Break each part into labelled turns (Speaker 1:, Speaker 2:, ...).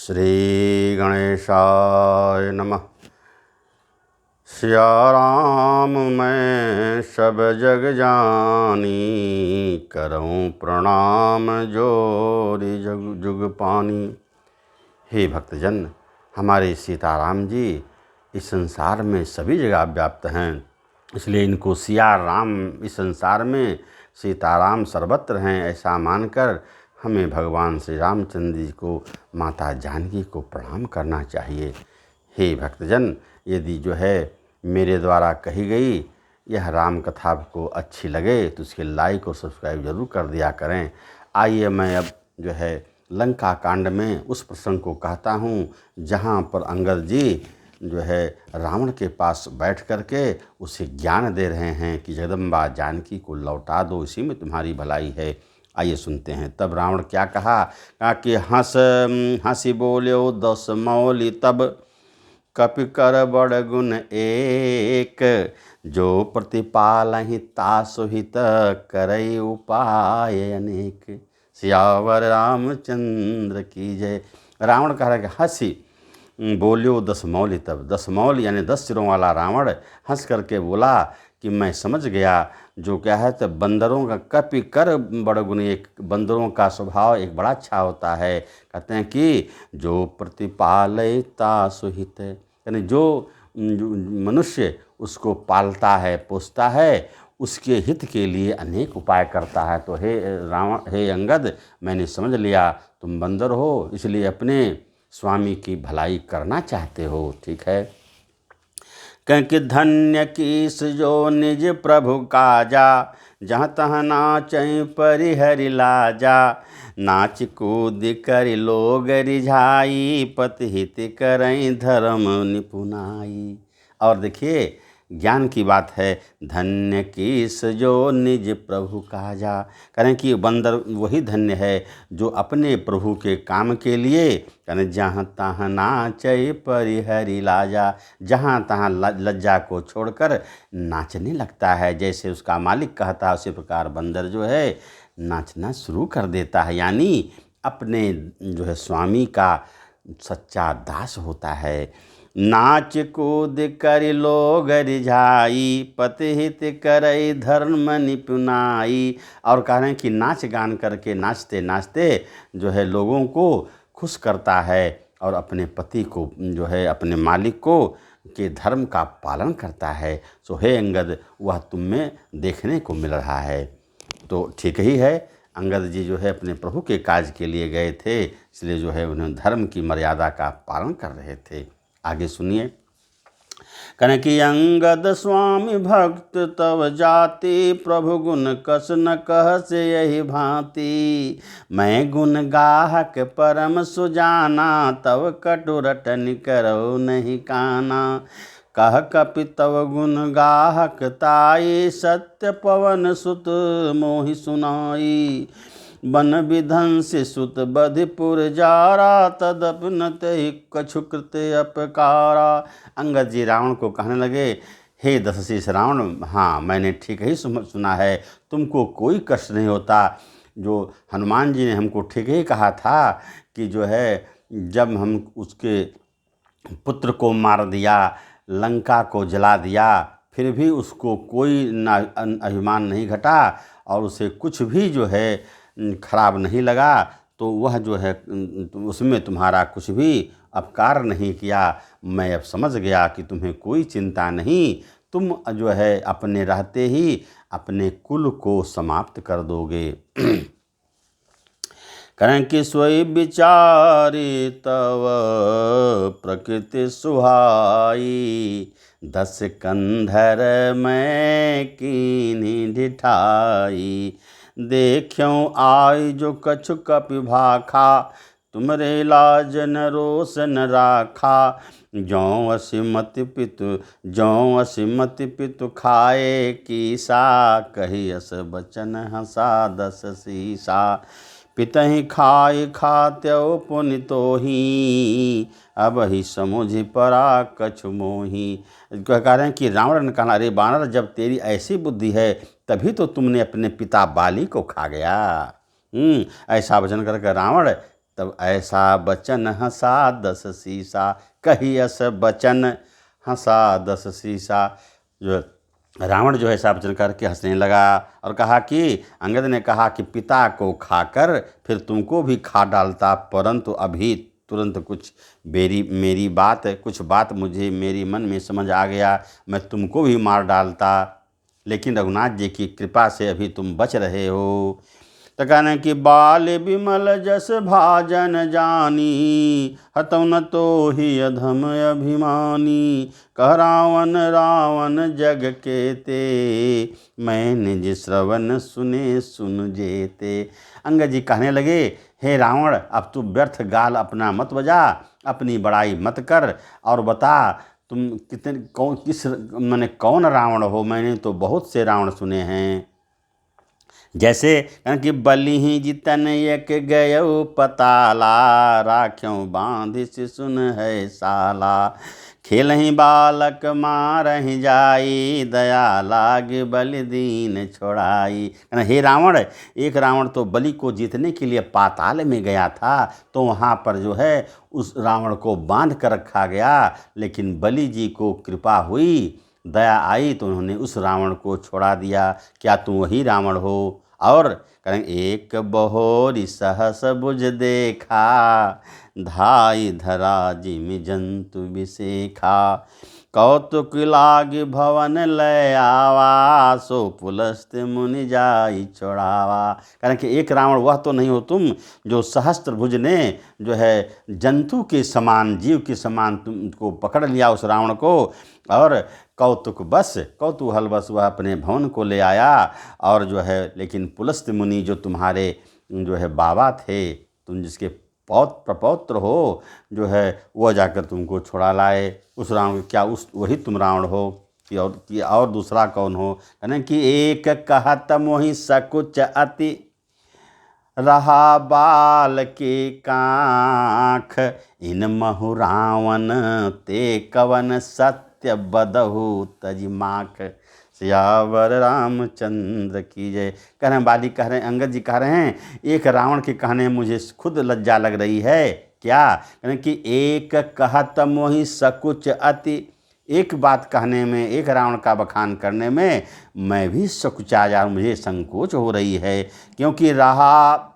Speaker 1: श्री गणेशाय नमः। सिया राम मैं सब जग जानी, करऊँ प्रणाम जोरी जग जुग पानी। हे भक्तजन, हमारे सीताराम जी इस संसार में सभी जगह व्याप्त हैं, इसलिए इनको सिया राम इस संसार में सीताराम सर्वत्र हैं ऐसा मानकर हमें भगवान श्री रामचंद्र जी को, माता जानकी को प्रणाम करना चाहिए। हे भक्तजन, यदि जो है मेरे द्वारा कही गई यह राम कथा आपको अच्छी लगे तो उसके लाइक और सब्सक्राइब जरूर कर दिया करें। आइए मैं अब जो है लंका कांड में उस प्रसंग को कहता हूँ जहाँ पर अंगद जी जो है रावण के पास बैठ करके उसे ज्ञान दे रहे हैं कि जगदम्बा जानकी को लौटा दो, इसी में तुम्हारी भलाई है। आइए सुनते हैं। तब रावण क्या कहा कि हंसी बोल्यो 10 मौली, तब कपि कर बड़ गुण एक, जो प्रतिपालहि तासु हित करई उपाय अनेक। सियावर रामचंद्र की जय। रावण कह रहा है कि हंसी बोलियो 10 मौली, तब 10 मौल यानी 10 सिरों वाला रावण हंस करके बोला कि मैं समझ गया। जो क्या है तो बंदरों का कपि कर बड़ गुण एक, बंदरों का स्वभाव एक बड़ा अच्छा होता है। कहते हैं कि जो प्रतिपालयता सुहित, यानी जो मनुष्य उसको पालता है पोसता है उसके हित के लिए अनेक उपाय करता है। तो हे रावण, हे अंगद, मैंने समझ लिया तुम बंदर हो, इसलिए अपने स्वामी की भलाई करना चाहते हो, ठीक है। क्योंकि धन्य कीस जो निज प्रभु काजा, जहाँ तहाँ नाचै परिहरि लाजा। नाच कूद कर लोग रिझाई, पति हित करई धर्म निपुनाई। और देखिए ज्ञान की बात है, धन्य कीस जो निज प्रभु काजा। करें कि बंदर वही धन्य है जो अपने प्रभु के काम के लिए करें जहाँ तहाँ नाचै परिहरि लाजा, जहाँ तहाँ लज्जा को छोड़कर नाचने लगता है। जैसे उसका मालिक कहता है उसी प्रकार बंदर जो है नाचना शुरू कर देता है, यानी अपने जो है स्वामी का सच्चा दास होता है। नाच कूद कर लोग रिझाई, पति हित करई धर्म निपुनाई। और कह रहे हैं कि नाच गान करके नाचते नाचते जो है लोगों को खुश करता है और अपने पति को जो है अपने मालिक को के धर्म का पालन करता है। सो हे अंगद, वह तुम में देखने को मिल रहा है। तो ठीक ही है, अंगद जी जो है अपने प्रभु के काज के लिए गए थे, इसलिए जो है उन्हें धर्म की मर्यादा का पालन कर रहे थे। आगे सुनिए। कन कि अंगद स्वामी भक्त तव जाति, प्रभु गुण कस न कह से यही भांति। मैं गुण गाहक परम सुजाना, तव कटु रटन करो नहीं काना। कह कपि तव गुण गाहक ताई, सत्य पवन सुत मोहि सुनाई। बन विधंसि सुत बधिपुर जारा, तदप न तेहि कछु कृत अपकारा। अंगद जी रावण को कहने लगे, हे दशशीष रावण, हाँ मैंने ठीक ही सुना है, तुमको कोई कष्ट नहीं होता। जो हनुमान जी ने हमको ठीक ही कहा था कि जो है जब हम उसके पुत्र को मार दिया, लंका को जला दिया, फिर भी उसको कोई अभिमान नहीं घटा और उसे कुछ भी जो है खराब नहीं लगा, तो वह जो है उसमें तुम्हारा कुछ भी अपकार नहीं किया। मैं अब समझ गया कि तुम्हें कोई चिंता नहीं, तुम जो है अपने रहते ही अपने कुल को समाप्त कर दोगे। करें कि सोई विचारी तव प्रकृति सुहाई, 10 कंधर मैं कीन्ही ढिठाई। देख्यों आय जो कछु कपि भाखा, तुमरे लाज न रोष न राखा। जौं असिमति पितु खाए कीसा, कही अस बचन हंसा 10 सीसा। पितहि खाय खात्यो पुनितोही, अब ही समुझि परा कछु मोही। कह रहे हैं कि रावण ने कहा, अरे बानर, जब तेरी ऐसी बुद्धि है तभी तो तुमने अपने पिता बाली को खा गया। ऐसा वचन करके रावण तब ऐसा बचन हंसा 10 शीशा, कही अस बचन हंसा 10 शीशा। जो रावण जो है ऐसा वचन करके हंसने लगा और कहा कि अंगद ने कहा कि पिता को खाकर फिर तुमको भी खा डालता, परंतु अभी तुरंत कुछ मेरी बात कुछ बात मुझे मेरी मन में समझ आ गया, मैं तुमको भी मार डालता, लेकिन रघुनाथ जी की कृपा से अभी तुम बच रहे हो। तो कहने कि बाल बिमल जस भाजन जानी, हतौ न तो ही अधम अभिमानी, कह रावण रावण जग के ते, मैं निज श्रवण सुने सुन जेते। अंगद जी कहने लगे, हे रावण अब तू व्यर्थ गाल अपना मत बजा, अपनी बड़ाई मत कर और बता तुम कितने कौन रावण हो। मैंने तो बहुत से रावण सुने हैं, जैसे कि बलि जितन एक गयो पताला, राख्यों बांधिस सुन है साला, खेलहि बालक मारहि जाई, दया लाग बलि दीन छोड़ाई। हे रावण, एक रावण तो बलि को जीतने के लिए पाताल में गया था, तो वहाँ पर जो है उस रावण को बांध कर रखा गया, लेकिन बलि जी को कृपा हुई, दया आई तो उन्होंने उस रावण को छोड़ा दिया। क्या तुम वही रावण हो? और करें एक बहोरी सहस बुझ देखा, धाई धरा जिमि जंतु विसेखा, कौतुक लाग भवन लय आवा, सो पुलस्त मुनि जाई छोड़ावा। कारण कि एक रावण वह तो नहीं हो तुम जो सहस्त्र भुज ने जो है जंतु के समान जीव के समान तुमको पकड़ लिया उस रावण को, और कौतूहल बस वह अपने भवन को ले आया, और जो है लेकिन पुलस्त मुनि जो तुम्हारे जो है बाबा थे, तुम जिसके प्रपौत्र हो, जो है वह जाकर तुमको छुड़ा लाए। उस रावण क्या उस वही तुम रावण हो कि और दूसरा कौन हो? कहने कि एक कहत मोहि सकुच अति, रहा बाल के काख, इन महु रावण ते कवन सत्य बदहु तजिमाख, सियावर रामचंद्र की जय। कह रहे हैं बाली, कह रहे हैं अंगद जी कह रहे हैं एक रावण के कहने मुझे खुद लज्जा लग रही है। क्या कह रहे हैं कि एक कहत मोहि सकुच अति, एक बात कहने में, एक रावण का बखान करने में मैं भी सकुचा जा, मुझे संकोच हो रही है, क्योंकि रहा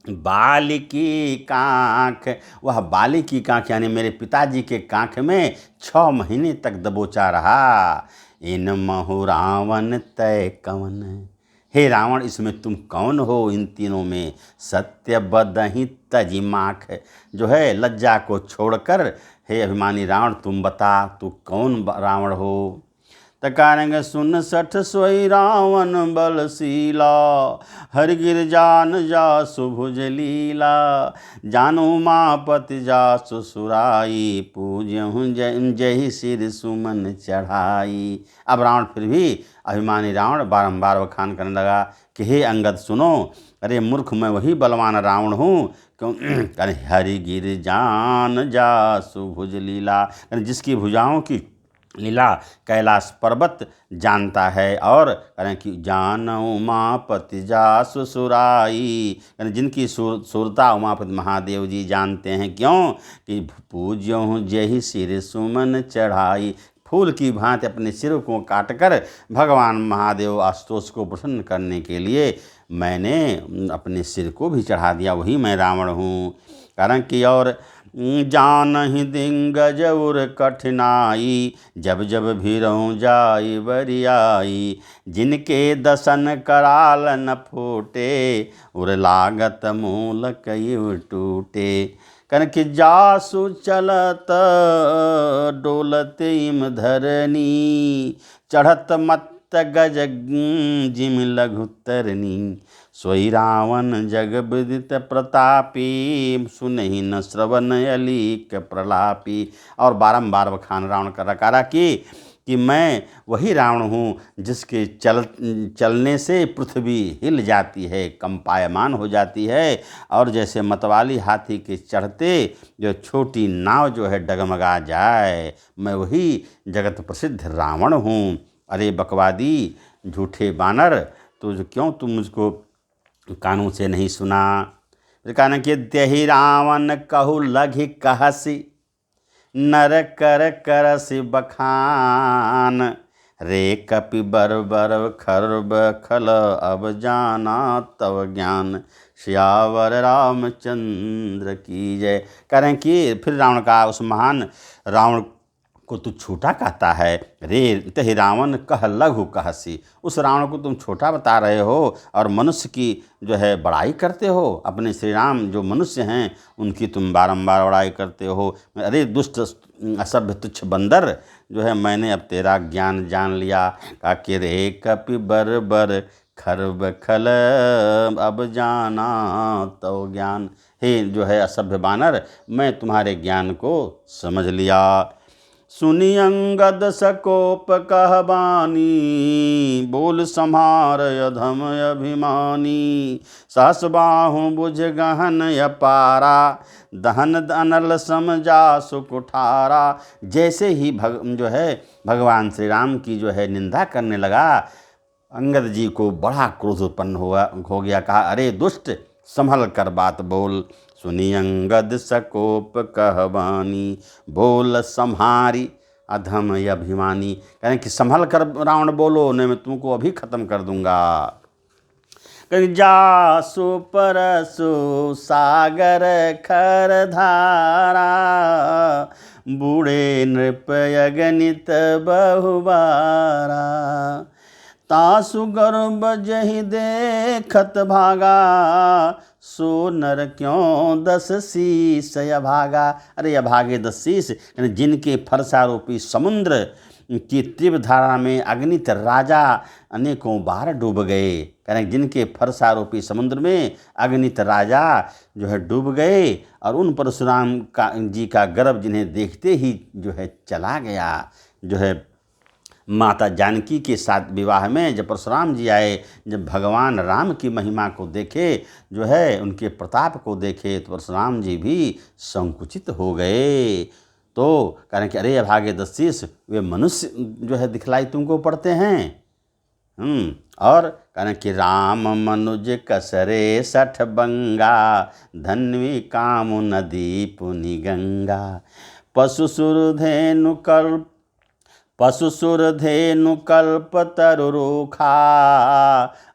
Speaker 1: बाल की कांख, वह बाली की कांख यानी मेरे पिताजी के कांख में 6 महीने तक दबोचा रहा। इन महु रावण तय कवन, हे रावण इसमें तुम कौन हो? इन तीनों में सत्य बदहि तजिमाख, जो है लज्जा को छोड़कर हे अभिमानी रावण तुम बता तू कौन रावण हो? तकारेंगे सुन 60 सोई रावण बलशीला, हर गिर जान जासु भुज लीला, जानु मापति जासु सुराई, पूज्यहु जय सिर सुमन चढ़ाई। अब रावण फिर भी अभिमानी रावण बारंबार बखान करने लगा कि हे अंगद सुनो, अरे मूर्ख मैं वही बलवान रावण हूँ, क्यों? अरे हरि गिर जान जासु भुज लीला, जिसकी भुजाओं की लीला कैलाश पर्वत जानता है, और करें कि जान उमापति जासु सुराई, जिनकी सुरता उमापति महादेव जी जानते हैं। क्यों? कि पूज्यों जय सिर सुमन चढ़ाई, फूल की भांति अपने सिर को काटकर भगवान महादेव आशुतोष को प्रसन्न करने के लिए मैंने अपने सिर को भी चढ़ा दिया, वही मैं रावण हूँ। कारण कि और जानहि दिग्गज उर कठिनाई, जब जब भीरऊँ जाई बरियाई, जिनके दसन कराल न फूटे, उर लागत मूल कई टूटे। कनक जासु चलत डोलत इम धरनी, चढ़त मत गज जिम लघुतरनी, सोई रावण जग विदित प्रतापी, सुनहि न श्रवण अलीक प्रलापी। और बारंबार बखान रावण कर रखा कि मैं वही रावण हूँ जिसके चलने से पृथ्वी हिल जाती है, कंपायमान हो जाती है, और जैसे मतवाली हाथी के चढ़ते जो छोटी नाव जो है डगमगा जाए, मैं वही जगत प्रसिद्ध रावण हूँ। अरे बकवादी झूठे बानर, तो क्यों तुम मुझको कानों से नहीं सुना? कहना कि त्यहि रावण कहु लघि कहसी, नर कर करसि बखान, रे कपि बर बर खर्ब खल अब जाना तव ज्ञान, सियावर रामचंद्र की जय। कह रहे हैं कि फिर रावण का उस महान रावण को तू छोटा कहता है, रे तहि रावण कह लघु कहसी, उस रावण को तुम छोटा बता रहे हो और मनुष्य की जो है बड़ाई करते हो। अपने श्री राम जो मनुष्य हैं उनकी तुम बारंबार बड़ाई करते हो। अरे दुष्ट असभ्य तुच्छ बंदर, जो है मैंने अब तेरा ज्ञान जान लिया। का कि रे कपि बर बर खर्ब खल अब जाना तो ज्ञान, हे जो है असभ्य बानर, मैं तुम्हारे ज्ञान को समझ लिया। सुनि अंगद सकोप कहबानी, बोल सम्हार अधम अभिमानी, सहस बाहु बुझ गहन अपारा, दहन अनल समझा सुकुठारा। जैसे ही जो है भगवान श्री राम की जो है निंदा करने लगा, अंगद जी को बड़ा क्रोध उत्पन्न हो गया। कहा, अरे दुष्ट, संभल कर बात बोल। सुनि अंगद सकोप कहबानी, बोल सम्हारी अधम अभिमानी। कहें कि संभल कर रावण बोलो, नहीं मैं तुमको अभी खत्म कर दूंगा। कहीं जासु परसु सागर खर धारा, बूढ़े नृप अगणित बहुबारा, तासु गर्भ जहि देखत भागा, सो नर क्यों 10 शीस अभागा। अरे अभागे 10 शीस, यानी जिनके फरसारूपी समुद्र की तीव्र धारा में अगणित राजा अनेकों बार डूब गए। कहें जिनके फरसारूपी समुद्र में अगणित राजा जो है डूब गए, और उन परशुराम जी का गर्भ जिन्हें देखते ही जो है चला गया। जो है माता जानकी के साथ विवाह में जब परशुराम जी आए, जब भगवान राम की महिमा को देखे, जो है उनके प्रताप को देखे, तो परशुराम जी भी संकुचित हो गए। तो कह रहे हैं कि अरे अभागे 10 शीस, वे मनुष्य जो है दिखलाई तुमको पड़ते हैं। और कह रहे हैं कि राम मनुज कसरे 60 बंगा, धन्वी काम नदी पुनि गंगा, पशु सुर धेनु कल्प तरुरुखा,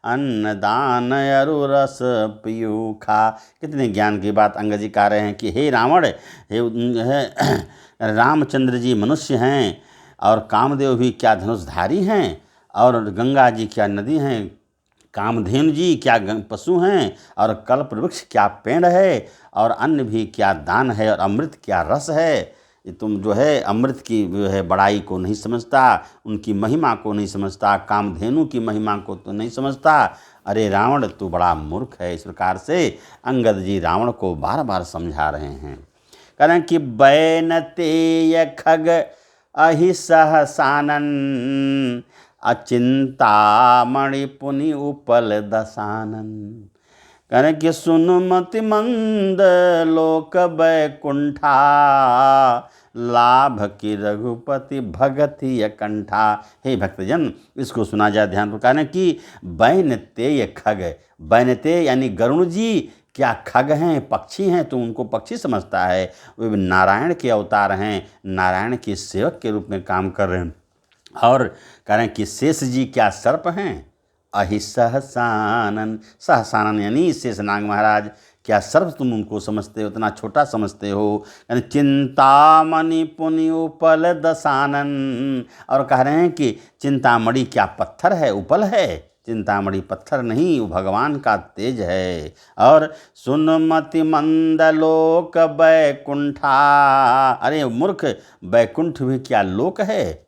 Speaker 1: अन्नदान अरु रस पीयूखा। कितने ज्ञान की बात अंगद जी कह रहे हैं कि हे रावण, हे रामचंद्र जी मनुष्य हैं, और कामदेव भी क्या धनुषधारी हैं, और गंगा जी क्या नदी हैं, कामधेनु जी क्या पशु हैं, और कल्प वृक्ष क्या पेड़ है, और अन्न भी क्या दान है, और अमृत क्या रस है। तुम जो है अमृत की जो है बड़ाई को नहीं समझता, उनकी महिमा को नहीं समझता, कामधेनु की महिमा को तो नहीं समझता। अरे रावण, तू बड़ा मूर्ख है। इस प्रकार से अंगद जी रावण को बार बार समझा रहे हैं। कह रहे हैं कि बैन तेय खग अहि सहसानन, अचिंतामणि पुनि उपल दसानन। कह रहे कि सुन मति मंद लोक बैकुंठा, लाभ की रघुपति भगति अकंठा। हे भक्तजन, इसको सुना जाए ध्यान पर। कहने कि बैनतेय खग, बैनते यानी गरुण जी क्या खग हैं, पक्षी हैं, तो उनको पक्षी समझता है। वे नारायण के अवतार हैं, नारायण के सेवक के रूप में काम कर रहे हैं। और कह रहे हैं कि शेष जी क्या सर्प हैं, अहि सहसानन, सहसानन यानी शेषनाग महाराज, क्या सर्व तुम उनको समझते हो, इतना छोटा समझते हो। यानी चिंतामणि पुनि उपल दसानन, और कह रहे हैं कि चिंतामणि क्या पत्थर है, उपल है, चिंतामणि पत्थर नहीं, वो भगवान का तेज है। और सुन मति मंद लोक बैकुंठा, अरे मूर्ख, बैकुंठ भी क्या लोक है,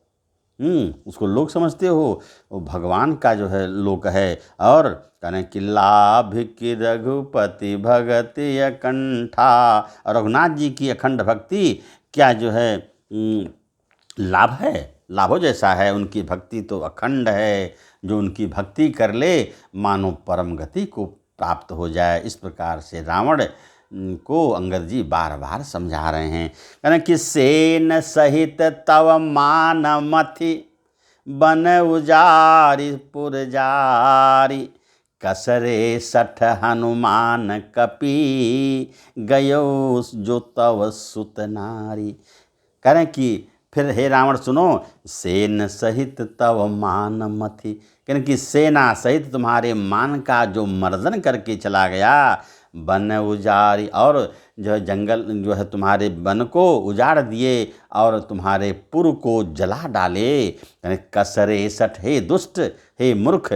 Speaker 1: उसको लोक समझते हो, वो भगवान का जो है लोक है। और कहने कि लाभ की रघुपति भगति अकंठा, और रघुनाथ जी की अखंड भक्ति क्या जो है लाभ है, लाभों जैसा है। उनकी भक्ति तो अखंड है, जो उनकी भक्ति कर ले मानो परम गति को प्राप्त हो जाए। इस प्रकार से रावण को अंगद जी बार बार समझा रहे हैं। कहना कि सेन सहित तव मान मथि, बन उजारी पुरजारी, कसरे सठ हनुमान कपि, गयो जो तव सुत नारी। कह रहे हैं कि फिर हे रावण सुनो, सेन सहित तव मान मथि। कह रहे हैं कि सेना सहित तुम्हारे मान का जो मर्दन करके चला गया, वन उजारी, और जो है जंगल जो है तुम्हारे वन को उजाड़ दिए और तुम्हारे पुर को जला डाले। यानी कसरे सठ, हे दुष्ट, हे मूर्ख,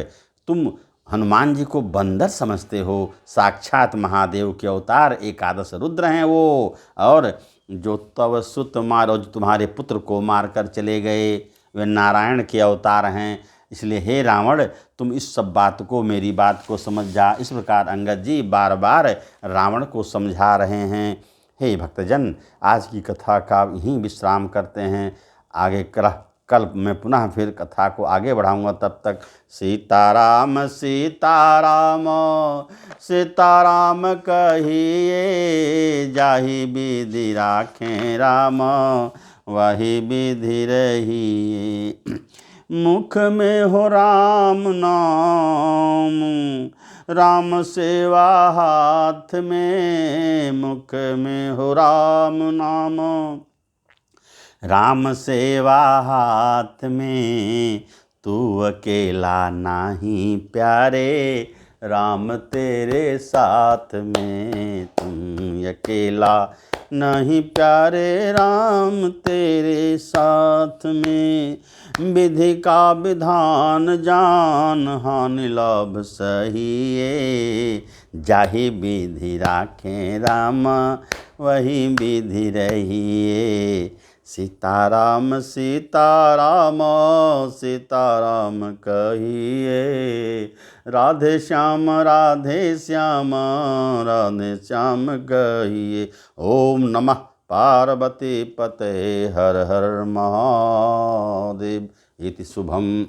Speaker 1: तुम हनुमान जी को बंदर समझते हो, साक्षात महादेव के अवतार एकादश रुद्र हैं वो। और जो तव सुत मारो, जो तुम्हारे पुत्र को मारकर चले गए, वे नारायण के अवतार हैं। इसलिए हे रावण, तुम इस सब बात को, मेरी बात को समझ जा। इस प्रकार अंगद जी बार बार रावण को समझा रहे हैं। हे भक्तजन, आज की कथा का यहीं विश्राम करते हैं। आगे कल मैं पुनः फिर कथा को आगे बढ़ाऊंगा। तब तक सीताराम सीताराम सीताराम कहिए, जाहि विधि राखें राम वही विधि रहिए। मुख में हो राम नाम, राम सेवा हाथ में, मुख में हो राम नाम, राम सेवा हाथ में। तू अकेला नाही प्यारे, राम तेरे साथ में। तुम अकेला नहीं प्यारे, राम तेरे साथ में। विधि का विधान जान, हानि लाभ सहिए, जाहि विधि राखें राम वही विधि रहिए। सीताराम सीताराम सीताराम कहिए, राधे श्याम राधे श्याम राधे श्याम कहिए। ओम नमः पार्वती पते, हर हर महादेव। इति शुभम।